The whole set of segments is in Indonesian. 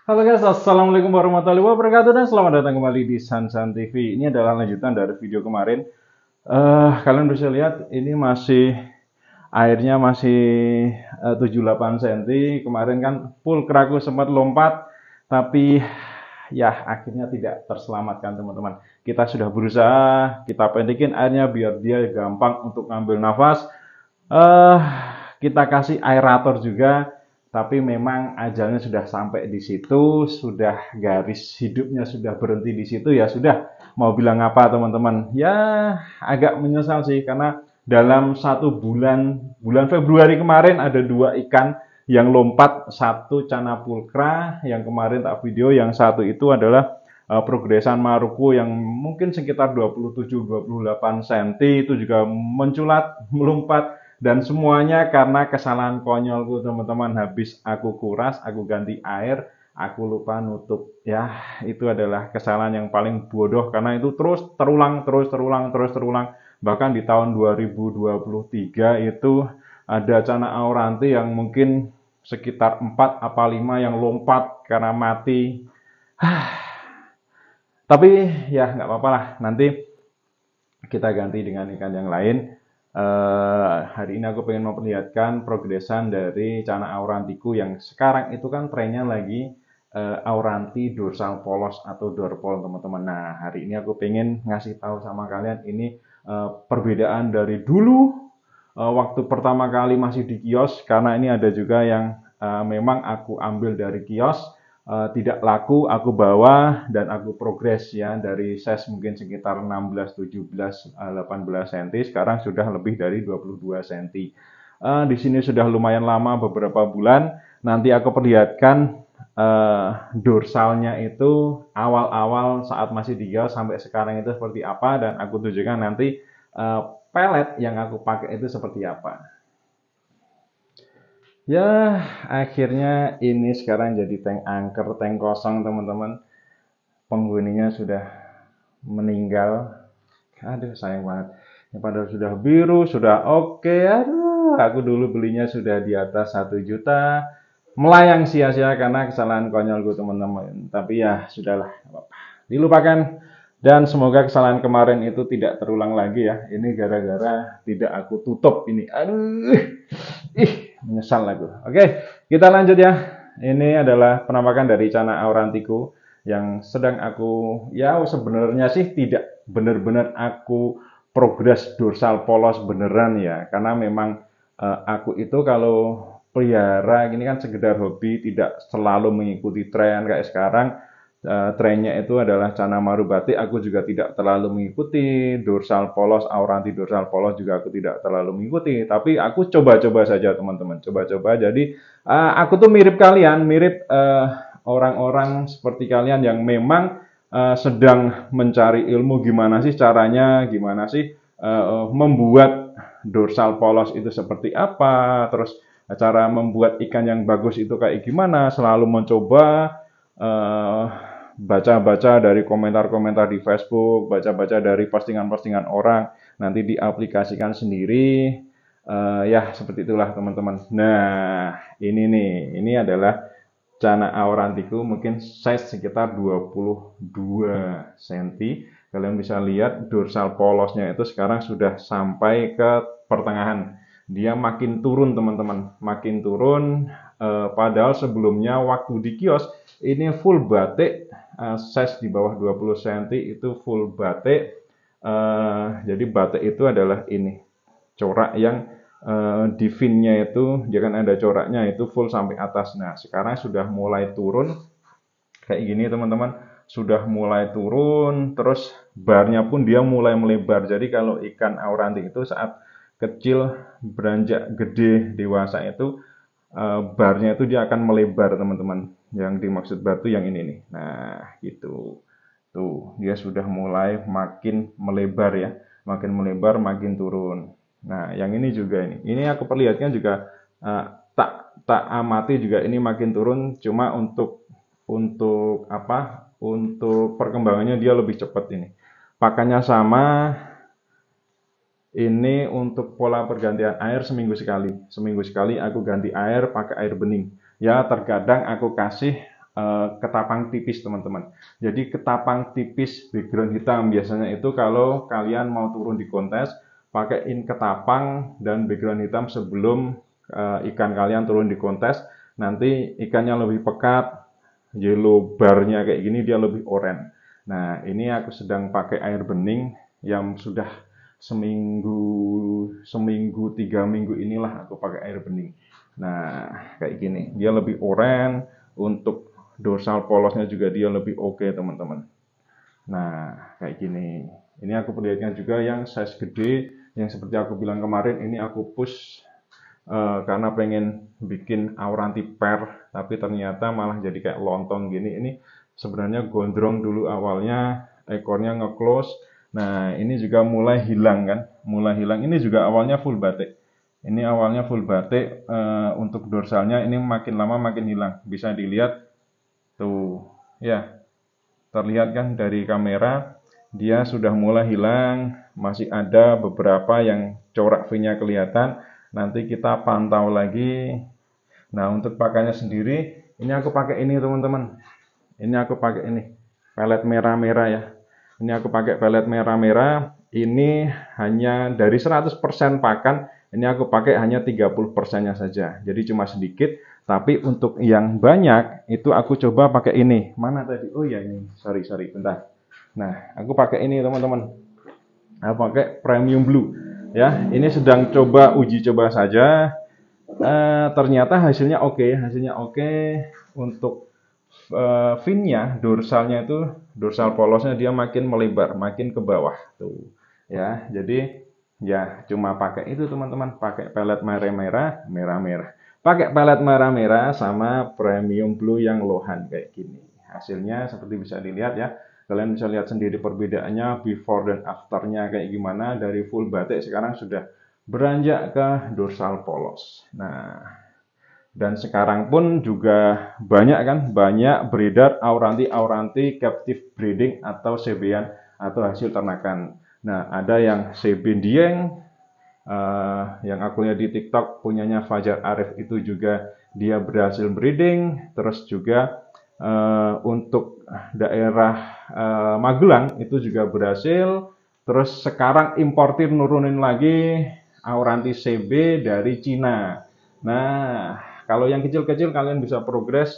Halo guys, assalamualaikum warahmatullahi wabarakatuh dan selamat datang kembali di Sansan TV. Ini adalah lanjutan dari video kemarin. Kalian bisa lihat ini masih airnya masih 78 cm. Kemarin kan full keraku sempat lompat, tapi ya akhirnya tidak terselamatkan teman-teman. Kita sudah berusaha, kita pendekin airnya biar dia gampang untuk ngambil nafas. eh kita kasih aerator juga, tapi memang ajalnya sudah sampai di situ, sudah garis hidupnya sudah berhenti di situ, ya sudah. Mau bilang apa teman-teman? Ya agak menyesal sih karena dalam satu bulan Februari kemarin ada dua ikan yang lompat, satu cana pulkra yang kemarin tak video, yang satu itu adalah progresan Maruko yang mungkin sekitar 27-28 cm, itu juga menculat, melompat. Dan semuanya karena kesalahan konyolku teman-teman. Habis aku kuras, aku ganti air, aku lupa nutup. Ya, itu adalah kesalahan yang paling bodoh karena itu terus terulang, terus terulang, terus terulang. Bahkan di tahun 2023 itu ada cana auranti yang mungkin sekitar 4 apa 5 yang lompat karena mati. Tapi ya nggak apa-apa lah, nanti kita ganti dengan ikan yang lain. Hari ini aku pengen memperlihatkan progresan dari cana aurantiku yang sekarang itu kan trennya lagi auranti dorsal polos atau dorpol teman-teman. Nah, hari ini aku pengen ngasih tahu sama kalian ini perbedaan dari dulu waktu pertama kali masih di kios, karena ini ada juga yang memang aku ambil dari kios, tidak laku, aku bawa dan aku progres ya dari size mungkin sekitar 16, 17, 18 cm, sekarang sudah lebih dari 22 cm. Di sini sudah lumayan lama, beberapa bulan. Nanti aku perlihatkan dorsalnya itu awal-awal saat masih di kios sampai sekarang itu seperti apa, dan aku tunjukkan nanti pelet yang aku pakai itu seperti apa. Ya, akhirnya ini sekarang jadi tank angker, tank kosong teman-teman. Penghuninya sudah meninggal. Aduh, sayang banget. Ya, padahal sudah biru, sudah oke. Aduh, aku dulu belinya sudah di atas 1 juta. Melayang sia-sia karena kesalahan konyolku teman-teman. Tapi ya, sudahlah. Dilupakan. Dan semoga kesalahan kemarin itu tidak terulang lagi ya. Ini gara-gara tidak aku tutup ini. Aduh, menyesal aku. Oke, kita lanjut ya. Ini adalah penampakan dari cana aurantiku yang sedang aku, ya sebenarnya sih tidak benar-benar aku progres dorsal polos beneran ya, karena memang aku itu kalau pelihara ini kan sekedar hobi, tidak selalu mengikuti tren kayak sekarang. Trennya itu adalah cana maru batik, aku juga tidak terlalu mengikuti. Dorsal polos, auranti dorsal polos juga aku tidak terlalu mengikuti, tapi aku coba-coba saja teman-teman, coba-coba. Jadi aku tuh mirip kalian, mirip orang-orang seperti kalian yang memang sedang mencari ilmu gimana sih caranya, gimana sih membuat dorsal polos itu seperti apa, terus cara membuat ikan yang bagus itu kayak gimana, selalu mencoba baca-baca dari komentar-komentar di Facebook, baca-baca dari postingan-postingan orang, nanti diaplikasikan sendiri. Ya, seperti itulah teman-teman. Nah, ini nih, ini adalah cana aurantiku, mungkin size sekitar 22 cm. Kalian bisa lihat dorsal polosnya itu sekarang sudah sampai ke pertengahan. Dia makin turun teman-teman, makin turun. Padahal sebelumnya waktu di kios ini full batik, size di bawah 20 cm itu full batik. Jadi batik itu adalah ini corak yang di finnya itu jangan ada coraknya, itu full sampai atas. Nah, sekarang sudah mulai turun kayak gini teman-teman, sudah mulai turun, terus barnya pun dia mulai melebar. Jadi kalau ikan auranti itu saat kecil beranjak gede dewasa itu barnya itu dia akan melebar teman-teman. Yang dimaksud bar itu yang ini nih. Nah, gitu. Tuh, dia sudah mulai makin melebar ya. Makin melebar, makin turun. Nah, yang ini juga ini. Ini aku perlihatkan juga tak amati juga ini makin turun, cuma untuk apa? Untuk perkembangannya dia lebih cepat ini. Pakannya sama, ini untuk pola pergantian air seminggu sekali. Seminggu sekali aku ganti air pakai air bening. Ya, terkadang aku kasih ketapang tipis teman-teman. Jadi ketapang tipis background hitam biasanya itu kalau kalian mau turun di kontes, pakaiin ketapang dan background hitam sebelum ikan kalian turun di kontes. Nanti ikannya lebih pekat, yellow barnya kayak gini dia lebih oranye. Nah ini aku sedang pakai air bening yang sudah seminggu 3 minggu inilah aku pakai air bening. Nah kayak gini dia lebih oranye, untuk dorsal polosnya juga dia lebih oke teman-teman. Nah kayak gini, ini aku perlihatkan juga yang size gede, yang seperti aku bilang kemarin ini aku push karena pengen bikin auranti per, tapi ternyata malah jadi kayak lontong gini. Ini sebenarnya gondrong dulu awalnya, ekornya nge-close. Nah ini juga mulai hilang kan, mulai hilang. Ini juga awalnya full batik. Ini awalnya full batik, untuk dorsalnya ini makin lama makin hilang. Bisa dilihat tuh, ya terlihat kan dari kamera dia sudah mulai hilang, masih ada beberapa yang corak V-nya kelihatan. Nanti kita pantau lagi. Nah untuk pakainya sendiri ini aku pakai ini teman-teman, ini aku pakai ini pelet merah-merah ya. Ini aku pakai pelet merah-merah, ini hanya dari 100% pakan, ini aku pakai hanya 30%-nya saja, jadi cuma sedikit. Tapi untuk yang banyak itu aku coba pakai ini. Mana tadi? Oh ya ini, sorry bentar. Nah aku pakai ini teman-teman, aku pakai premium blue ya. Ini sedang coba uji coba saja. Ternyata hasilnya oke. Untuk finnya, dorsalnya itu, dorsal polosnya dia makin melebar, makin ke bawah tuh ya. Jadi ya cuma pakai itu teman-teman, pakai pelet merah-merah, pakai pelet merah-merah sama premium blue yang lohan kayak gini. Hasilnya seperti bisa dilihat ya, kalian bisa lihat sendiri perbedaannya before dan afternya kayak gimana. Dari full batik sekarang sudah beranjak ke dorsal polos. Nah dan sekarang pun juga banyak beredar auranti captive breeding atau CB-an atau hasil ternakan. Nah ada yang CB Dieng, yang aku lihat di TikTok punyanya Fajar Arif itu juga dia berhasil breeding. Terus juga untuk daerah Magelang itu juga berhasil. Terus sekarang importir nurunin lagi auranti CB dari Cina. Nah kalau yang kecil-kecil kalian bisa progres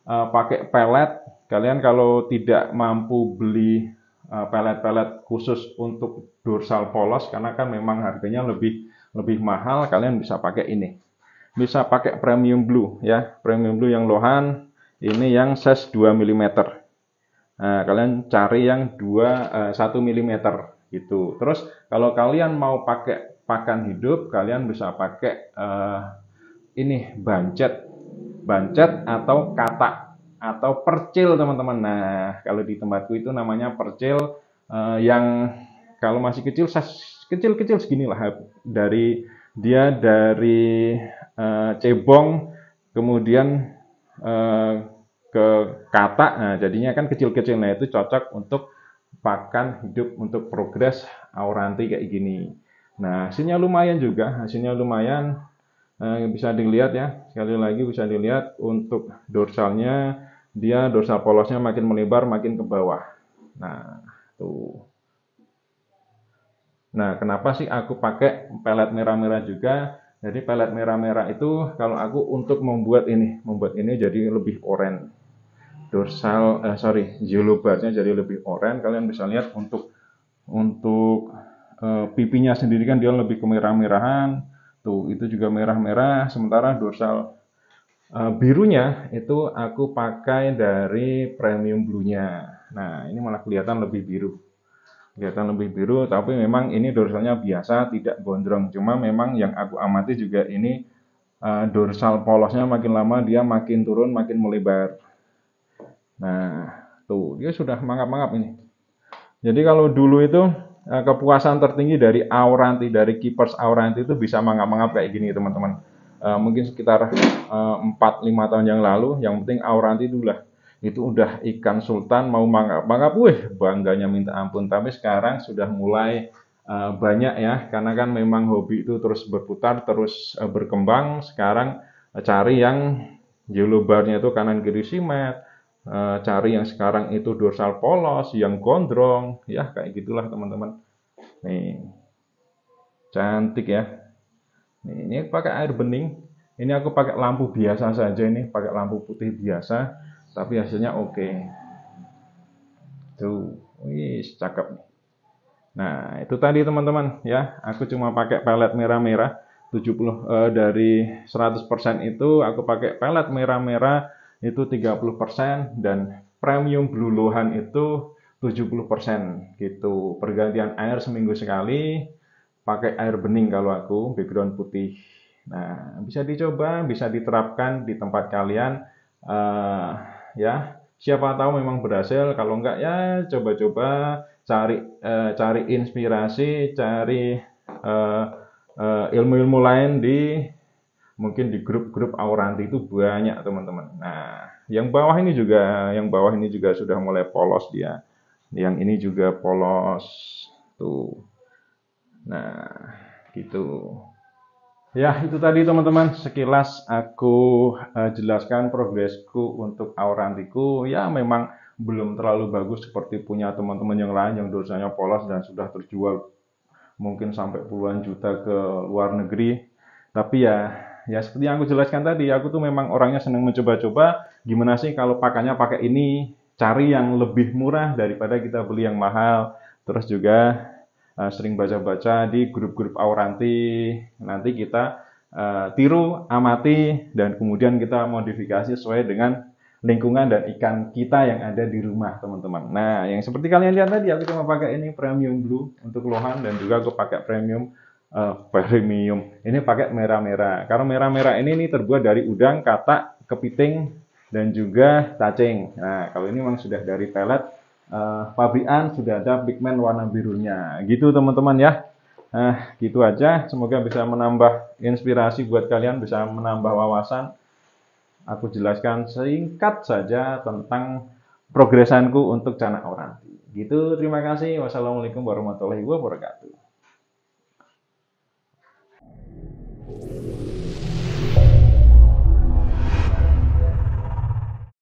pakai pelet. Kalian kalau tidak mampu beli pelet-pelet khusus untuk dorsal polos karena kan memang harganya lebih mahal, kalian bisa pakai ini. Bisa pakai premium blue ya, premium blue yang lohan. Ini yang size 2 mm. Nah, kalian cari yang 1 mm gitu. Terus kalau kalian mau pakai pakan hidup, kalian bisa pakai ini bancet atau katak atau percil teman-teman. Nah kalau di tempatku itu namanya percil, yang kalau masih kecil kecil segini lah, dari cebong kemudian ke katak. Nah jadinya kan kecil-kecil. Nah itu cocok untuk pakan hidup untuk progres auranti kayak gini. Nah hasilnya lumayan juga, hasilnya lumayan. Bisa dilihat ya, sekali lagi bisa dilihat untuk dorsalnya, dia dorsal polosnya makin melebar, makin ke bawah. Nah, tuh. Nah, kenapa sih aku pakai pelet merah-merah juga? Jadi pelet merah-merah itu kalau aku untuk membuat ini jadi lebih oranye. Yellow barnya jadi lebih oranye. Kalian bisa lihat untuk pipinya sendiri kan dia lebih kemerah-merahan. Tuh, itu juga merah-merah. Sementara dorsal birunya itu aku pakai dari premium blue-nya. Nah, ini malah kelihatan lebih biru. Kelihatan lebih biru, tapi memang ini dorsalnya biasa, tidak gondrong. Cuma memang yang aku amati juga ini dorsal polosnya makin lama dia makin turun, makin melebar. Nah, tuh dia sudah mangap-mangap ini. Jadi kalau dulu itu kepuasan tertinggi dari auranti, dari keepers auranti itu bisa mangap-mangap kayak gini teman-teman. Mungkin sekitar 4-5 tahun yang lalu, yang penting auranti itu udah ikan sultan, mau mangap-mangap, bangganya minta ampun. Tapi sekarang sudah mulai banyak ya, karena kan memang hobi itu terus berputar, terus berkembang. Sekarang cari yang yellow barnya itu kanan kiri simet, cari yang sekarang itu dorsal polos, yang gondrong, ya kayak gitulah teman-teman. Nih, cantik ya. Nih, ini pakai air bening. Ini aku pakai lampu biasa saja ini, pakai lampu putih biasa, tapi hasilnya oke. Tuh, wih, cakep. Nah, itu tadi teman-teman ya. Aku cuma pakai pelet merah-merah 70 dari 100% itu aku pakai pelet merah-merah itu 30% dan premium blue lohan itu 70% gitu. Pergantian air seminggu sekali, pakai air bening kalau aku, background putih. Nah, bisa dicoba, bisa diterapkan di tempat kalian. eh ya, siapa tahu memang berhasil. Kalau enggak ya coba-coba cari inspirasi, cari ilmu-ilmu lain mungkin di grup-grup Auranti itu banyak teman-teman. Nah, yang bawah ini juga sudah mulai polos dia. Yang ini juga polos tuh. Nah, gitu. Ya, itu tadi teman-teman sekilas aku jelaskan progresku untuk Aurantiku. Ya, memang belum terlalu bagus seperti punya teman-teman yang lain yang dosanya polos dan sudah terjual mungkin sampai puluhan juta ke luar negeri. Tapi ya seperti yang aku jelaskan tadi, aku tuh memang orangnya senang mencoba-coba. Gimana sih kalau pakainya pakai ini? Cari yang lebih murah daripada kita beli yang mahal. Terus juga sering baca-baca di grup-grup Auranti. Nanti kita tiru, amati, dan kemudian kita modifikasi sesuai dengan lingkungan dan ikan kita yang ada di rumah teman-teman. Nah, yang seperti kalian lihat tadi, aku cuma pakai ini premium blue untuk lohan dan juga aku pakai premium. Ini pakai merah-merah. Karena merah-merah ini terbuat dari udang, katak, kepiting, dan juga cacing. Nah, kalau ini memang sudah dari pelet pabrikan, sudah ada pigmen warna birunya. Gitu teman-teman ya. Gitu aja. Semoga bisa menambah inspirasi buat kalian, bisa menambah wawasan. Aku jelaskan singkat saja tentang progresanku untuk Canak Auranti. Gitu, terima kasih. Wassalamualaikum warahmatullahi wabarakatuh.